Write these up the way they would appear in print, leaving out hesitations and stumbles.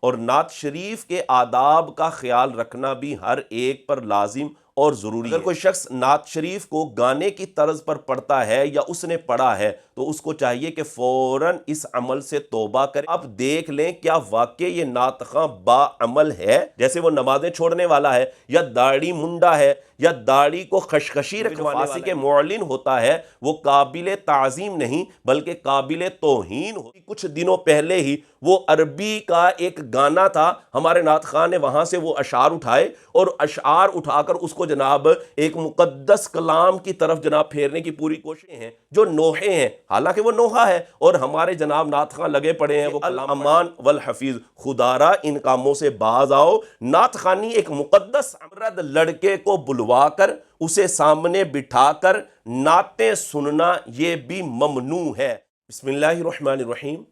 اور نعت شریف کے آداب کا خیال رکھنا بھی ہر ایک پر لازم اور ضروری ہے۔ اگر کوئی شخص نعت شریف کو گانے کی طرز پر پڑھتا ہے یا اس نے پڑھا ہے تو اس کو چاہیے کہ فوراً اس عمل سے توبہ کرے۔ آپ دیکھ لیں کیا واقعی یہ نعت خواں با عمل ہے، جیسے وہ نمازیں چھوڑنے والا ہے یا داڑھی منڈا ہے یا داڑھی کو خشخشی رکھوانے والا ہے۔ فاسق معلن ہوتا ہے وہ قابل تعظیم نہیں بلکہ قابل توہین ہو۔ کچھ دنوں پہلے ہی وہ عربی کا ایک گانا تھا، ہمارے نعت خواں نے وہاں سے وہ اشعار اٹھائے اور اشعار اٹھا کر اس کو جناب ایک مقدس کلام کی طرف جناب پھیرنے کی پوری کوششیں ہیں جو نوحے ہیں، حالانکہ وہ نوحہ ہے، اور ہمارے جناب نعت خواں لگے پڑے ہیں وہ الامان والحفیظ، خدارا ان کاموں سے باز آؤ۔ نعت خوانی ایک مقدس مرد لڑکے کو بلوا کر اسے سامنے بٹھا کر نعتیں سننا یہ بھی ممنوع ہے۔ بسم اللہ الرحمن الرحیم۔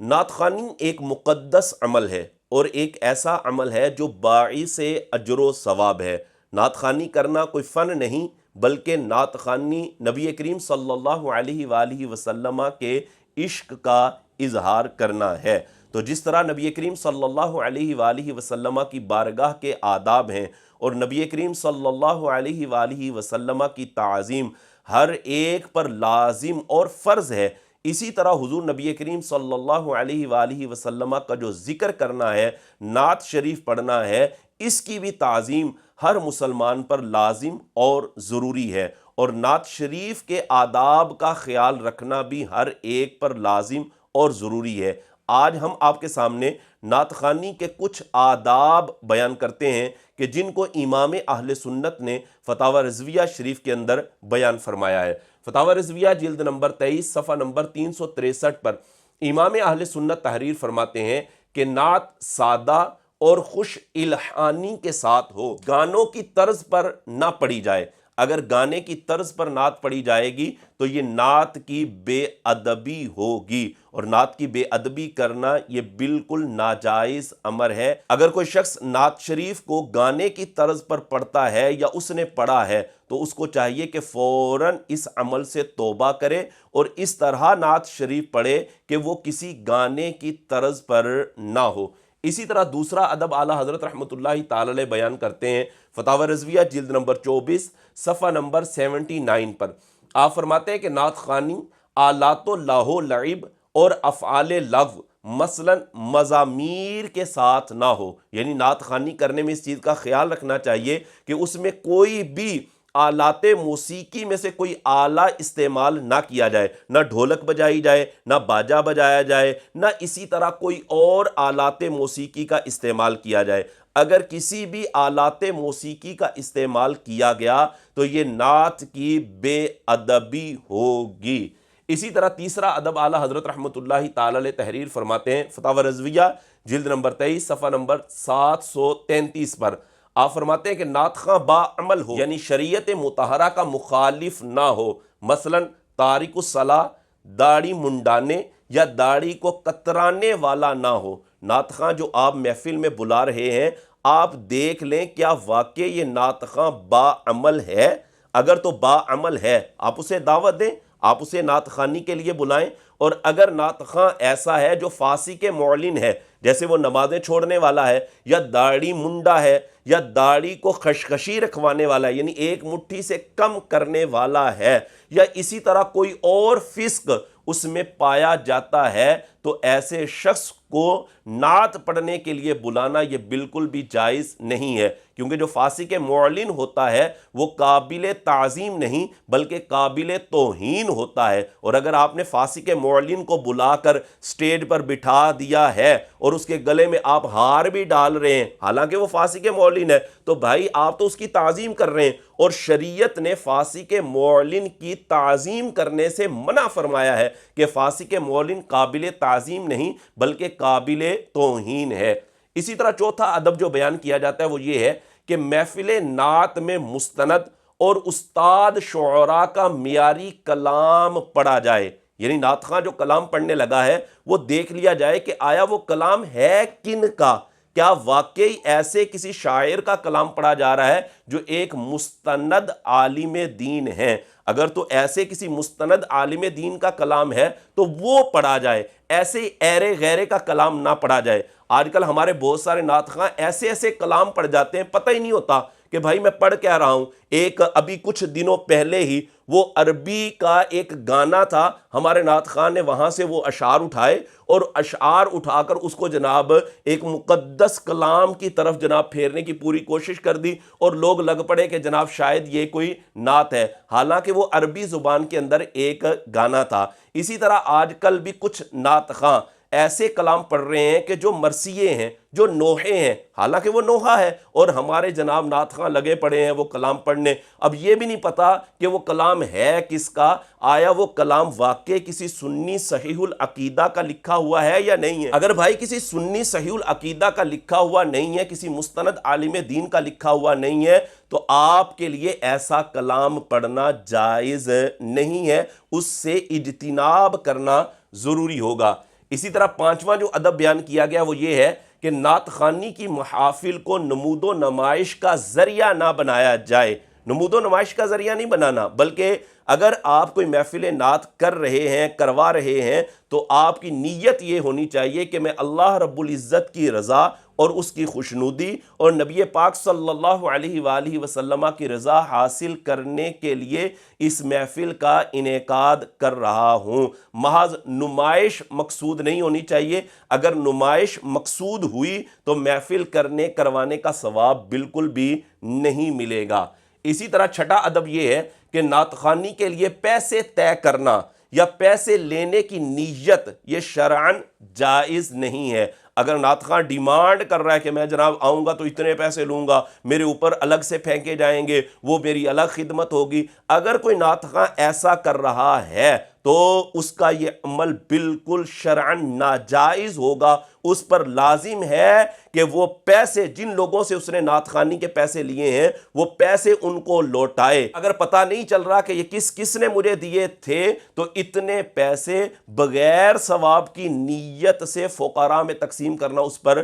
نعت خوانی ایک مقدس عمل ہے اور ایک ایسا عمل ہے جو باعث اجر و ثواب ہے۔ نعت خوانی کرنا کوئی فن نہیں بلکہ نعت خوانی نبی کریم صلی اللہ علیہ وآلہ وسلم کے عشق کا اظہار کرنا ہے۔ تو جس طرح نبی کریم صلی اللہ علیہ وآلہ وسلم کی بارگاہ کے آداب ہیں اور نبی کریم صلی اللہ علیہ وآلہ وسلم کی تعظیم ہر ایک پر لازم اور فرض ہے، اسی طرح حضور نبی کریم صلی اللہ علیہ وآلہ وسلم کا جو ذکر کرنا ہے، نعت شریف پڑھنا ہے، اس کی بھی تعظیم ہر مسلمان پر لازم اور ضروری ہے، اور نعت شریف کے آداب کا خیال رکھنا بھی ہر ایک پر لازم اور ضروری ہے۔ آج ہم آپ کے سامنے نعت خوانی کے کچھ آداب بیان کرتے ہیں کہ جن کو امام اہل سنت نے فتاوی رضویہ شریف کے اندر بیان فرمایا ہے۔ فتاوی رضویہ جلد نمبر 23 صفحہ نمبر 363 پر امام اہل سنت تحریر فرماتے ہیں کہ نعت سادہ اور خوش الحانی کے ساتھ ہو، گانوں کی طرز پر نہ پڑھی جائے۔ اگر گانے کی طرز پر نعت پڑھی جائے گی تو یہ نعت کی بے ادبی ہوگی، اور نعت کی بے ادبی کرنا یہ بالکل ناجائز امر ہے۔ اگر کوئی شخص نعت شریف کو گانے کی طرز پر پڑھتا ہے یا اس نے پڑھا ہے تو اس کو چاہیے کہ فوراً اس عمل سے توبہ کرے اور اس طرح نعت شریف پڑھے کہ وہ کسی گانے کی طرز پر نہ ہو۔ اسی طرح دوسرا ادب اعلیٰ حضرت رحمۃ اللہ تعالی علیہ بیان کرتے ہیں فتاوی رضویہ جلد نمبر 24 صفحہ نمبر 79 پر۔ آپ فرماتے ہیں کہ نعت خوانی آلات و لاہو لعب اور افعال لغو مثلا مزامیر کے ساتھ نہ ہو، یعنی نعت خوانی کرنے میں اس چیز کا خیال رکھنا چاہیے کہ اس میں کوئی بھی آلات موسیقی میں سے کوئی آلہ استعمال نہ کیا جائے، نہ ڈھولک بجائی جائے، نہ باجا بجایا جائے، نہ اسی طرح کوئی اور آلات موسیقی کا استعمال کیا جائے۔ اگر کسی بھی آلات موسیقی کا استعمال کیا گیا تو یہ نعت کی بے ادبی ہوگی۔ اسی طرح تیسرا ادب اعلیٰ حضرت رحمۃ اللہ تعالی علیہ تحریر فرماتے ہیں فتاوی رضویہ جلد نمبر 23 صفحہ نمبر 733 پر۔ آپ فرماتے ہیں کہ نعت خواں با عمل ہو، یعنی شریعت مطہرہ کا مخالف نہ ہو، مثلا تارک الصلاۃ، داڑھی منڈانے یا داڑھی کو کترانے والا نہ ہو۔ نعت خواں جو آپ محفل میں بلا رہے ہیں، آپ دیکھ لیں کیا واقعی یہ نعت خواں با عمل ہے؟ اگر تو با عمل ہے آپ اسے دعوت دیں، آپ اسے نعت خوانی کے لیے بلائیں، اور اگر نعت خواں ایسا ہے جو فاسق معلن ہے، جیسے وہ نمازیں چھوڑنے والا ہے یا داڑھی منڈا ہے یا داڑھی کو خشخشی رکھوانے والا ہے، یعنی ایک مٹھی سے کم کرنے والا ہے، یا اسی طرح کوئی اور فسق اس میں پایا جاتا ہے، تو ایسے شخص کو نعت پڑھنے کے لیے بلانا یہ بالکل بھی جائز نہیں ہے، کیونکہ جو فاسق معلن ہوتا ہے وہ قابل تعظیم نہیں بلکہ قابل توہین ہوتا ہے۔ اور اگر آپ نے فاسق معلن کو بلا کر سٹیج پر بٹھا دیا ہے اور اس کے گلے میں آپ ہار بھی ڈال رہے ہیں حالانکہ وہ فاسق معلن ہے، تو بھائی آپ تو اس کی تعظیم کر رہے ہیں، اور شریعت نے فاسق معلن کی تعظیم کرنے سے منع فرمایا ہے کہ فاسق معلن قابل تعظیم نہیں بلکہ قابل توہین ہے۔ اسی طرح چوتھا ادب جو بیان کیا جاتا ہے وہ یہ ہے کہ محفل نعت میں مستند اور استاد شعراء کا معیاری کلام پڑھا جائے، یعنی نعت خواں جو کلام پڑھنے لگا ہے وہ دیکھ لیا جائے کہ آیا وہ کلام ہے کن کا، کیا واقعی ایسے کسی شاعر کا کلام پڑھا جا رہا ہے جو ایک مستند عالم دین ہے۔ اگر تو ایسے کسی مستند عالم دین کا کلام ہے تو وہ پڑھا جائے، ایسے ایرے غیرے کا کلام نہ پڑھا جائے۔ آج کل ہمارے بہت سارے نعت خواں ایسے ایسے کلام پڑھ جاتے ہیں، پتہ ہی نہیں ہوتا کہ بھائی میں پڑھ کیا رہا ہوں۔ ایک ابھی کچھ دنوں پہلے ہی وہ عربی کا ایک گانا تھا، ہمارے نعت خواں نے وہاں سے وہ اشعار اٹھائے اور اشعار اٹھا کر اس کو جناب ایک مقدس کلام کی طرف جناب پھیرنے کی پوری کوشش کر دی، اور لوگ لگ پڑے کہ جناب شاید یہ کوئی نعت ہے، حالانکہ وہ عربی زبان کے اندر ایک گانا تھا۔ اسی طرح آج کل بھی کچھ نعت خواں ایسے کلام پڑھ رہے ہیں کہ جو مرثیے ہیں، جو نوحے ہیں، حالانکہ وہ نوحہ ہے، اور ہمارے جناب نعت خواں لگے پڑے ہیں وہ کلام پڑھنے۔ اب یہ بھی نہیں پتا کہ وہ کلام ہے کس کا، آیا وہ کلام واقع کسی سنی صحیح العقیدہ کا لکھا ہوا ہے یا نہیں ہے۔ اگر بھائی کسی سنی صحیح العقیدہ کا لکھا ہوا نہیں ہے، کسی مستند عالم دین کا لکھا ہوا نہیں ہے، تو آپ کے لیے ایسا کلام پڑھنا جائز نہیں ہے، اس سے اجتناب کرنا ضروری ہوگا۔ اسی طرح پانچواں جو ادب بیان کیا گیا وہ یہ ہے کہ نعت خوانی کی محافل کو نمود و نمائش کا ذریعہ نہ بنایا جائے۔ نمود و نمائش کا ذریعہ نہیں بنانا، بلکہ اگر آپ کوئی محفل نعت کر رہے ہیں، کروا رہے ہیں، تو آپ کی نیت یہ ہونی چاہیے کہ میں اللہ رب العزت کی رضا اور اس کی خوشنودی اور نبی پاک صلی اللہ علیہ وآلہ وسلم کی رضا حاصل کرنے کے لیے اس محفل کا انعقاد کر رہا ہوں۔ محض نمائش مقصود نہیں ہونی چاہیے، اگر نمائش مقصود ہوئی تو محفل کروانے کا ثواب بالکل بھی نہیں ملے گا۔ اسی طرح چھٹا ادب یہ ہے کہ نعت خوانی کے لیے پیسے طے کرنا یا پیسے لینے کی نیت یہ شرعاً جائز نہیں ہے۔ اگر نعت خواں ڈیمانڈ کر رہا ہے کہ میں جناب آؤں گا تو اتنے پیسے لوں گا، میرے اوپر الگ سے پھینکے جائیں گے، وہ میری الگ خدمت ہوگی، اگر کوئی نعت خواں ایسا کر رہا ہے تو اس کا یہ عمل بالکل شرعاً ناجائز ہوگا۔ اس پر لازم ہے کہ وہ پیسے جن لوگوں سے اس نے نعت خوانی کے پیسے لیے ہیں وہ پیسے ان کو لوٹائے۔ اگر پتہ نہیں چل رہا کہ یہ کس نے مجھے دیے تھے تو اتنے پیسے بغیر ثواب کی نیت سے فقراء میں تقسیم کرنا اس پر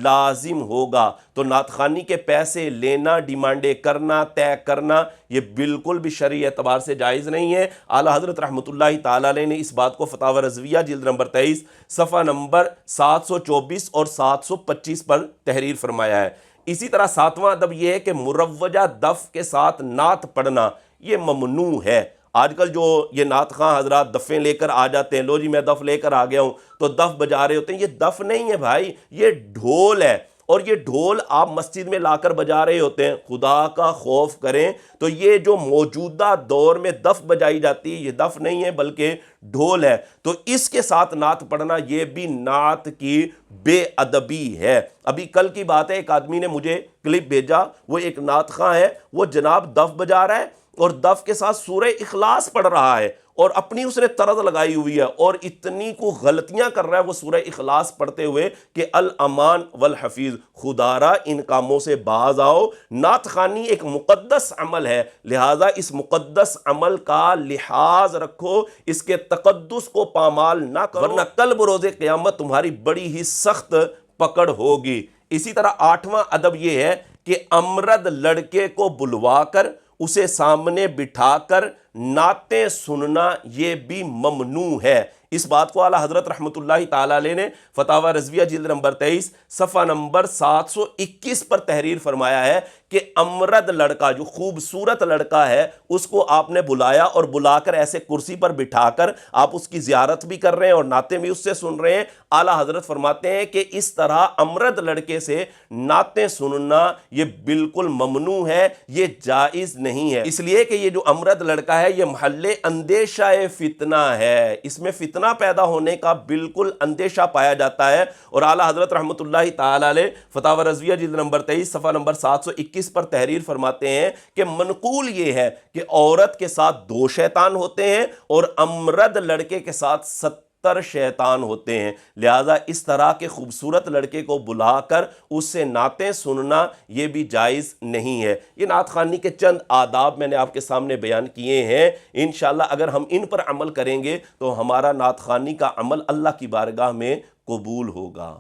لازم ہوگا۔ تو نعت خوانی کے پیسے لینا، ڈیمانڈیں کرنا، طے کرنا یہ بالکل بھی شرعی اعتبار سے جائز نہیں ہے۔ اعلیٰ حضرت رحمۃ اللہ تعالیٰ علیہ نے اس بات کو فتاوی رضویہ جلد نمبر 23 صفحہ نمبر 724 اور 725 پر تحریر فرمایا ہے۔ اسی طرح ساتواں ادب یہ ہے کہ مروجہ دف کے ساتھ نعت پڑھنا یہ ممنوع ہے۔ آج کل جو یہ نعت خواں حضرات دفیں لے کر آ جاتے ہیں، لو جی میں دف لے کر آ گیا ہوں، تو دف بجا رہے ہوتے ہیں، یہ دف نہیں ہے بھائی، یہ ڈھول ہے، اور یہ ڈھول آپ مسجد میں لا کر بجا رہے ہوتے ہیں۔ خدا کا خوف کریں، تو یہ جو موجودہ دور میں دف بجائی جاتی ہے یہ دف نہیں ہے بلکہ ڈھول ہے، تو اس کے ساتھ نعت پڑھنا یہ بھی نعت کی بے ادبی ہے۔ ابھی کل کی بات ہے، ایک آدمی نے مجھے کلپ بھیجا، وہ ایک نعت خواں ہے، وہ جناب دف بجا رہا ہے اور دف کے ساتھ سورہ اخلاص پڑھ رہا ہے، اور اپنی اس نے طرز لگائی ہوئی ہے، اور اتنی کو غلطیاں کر رہا ہے وہ سورہ اخلاص پڑھتے ہوئے کہ الامان والحفیظ، خدارا ان کاموں سے باز آؤ۔ نعت خوانی ایک مقدس عمل ہے، لہٰذا اس مقدس عمل کا لحاظ رکھو، اس کے تقدس کو پامال نہ کرو، ورنہ کل بروز قیامت تمہاری بڑی ہی سخت پکڑ ہوگی۔ اسی طرح آٹھواں ادب یہ ہے کہ امرد لڑکے کو بلوا کر اسے سامنے بٹھا کر نعتیں سننا یہ بھی ممنوع ہے۔ اس بات کو اعلیٰ حضرت رحمۃ اللہ تعالیٰ علیہ نے فتاوی رضویہ جلد نمبر 23 صفحہ نمبر 721 پر تحریر فرمایا ہے کہ امرد لڑکا، جو خوبصورت لڑکا ہے، اس کو آپ نے بلایا اور بلا کر ایسے کرسی پر بٹھا کر آپ اس کی زیارت بھی کر رہے ہیں اور نعتیں بھی اس سے سن رہے ہیں۔ اعلیٰ حضرت فرماتے ہیں کہ اس طرح امرد لڑکے سے نعتیں سننا یہ بالکل ممنوع ہے، یہ جائز نہیں ہے، اس لیے کہ یہ جو امرد لڑکا ہے یہ محل اندیشہ فتنہ ہے، اس میں فتنہ پیدا ہونے کا بالکل اندیشہ پایا جاتا ہے۔ اور اعلیٰ حضرت رحمۃ اللہ تعالیٰ علیہ فتاوی رضویہ جلد نمبر 23 صفحہ نمبر 721 پر تحریر فرماتے ہیں کہ منقول یہ ہے کہ عورت کے ساتھ 2 شیطان ہوتے ہیں اور امرد لڑکے کے ساتھ 70 شیطان ہوتے ہیں، لہذا اس طرح کے خوبصورت لڑکے کو بلا کر اس سے نعتیں سننا یہ بھی جائز نہیں ہے۔ یہ نعت خوانی کے چند آداب میں نے آپ کے سامنے بیان کیے ہیں، انشاءاللہ اگر ہم ان پر عمل کریں گے تو ہمارا نعت خوانی کا عمل اللہ کی بارگاہ میں قبول ہوگا۔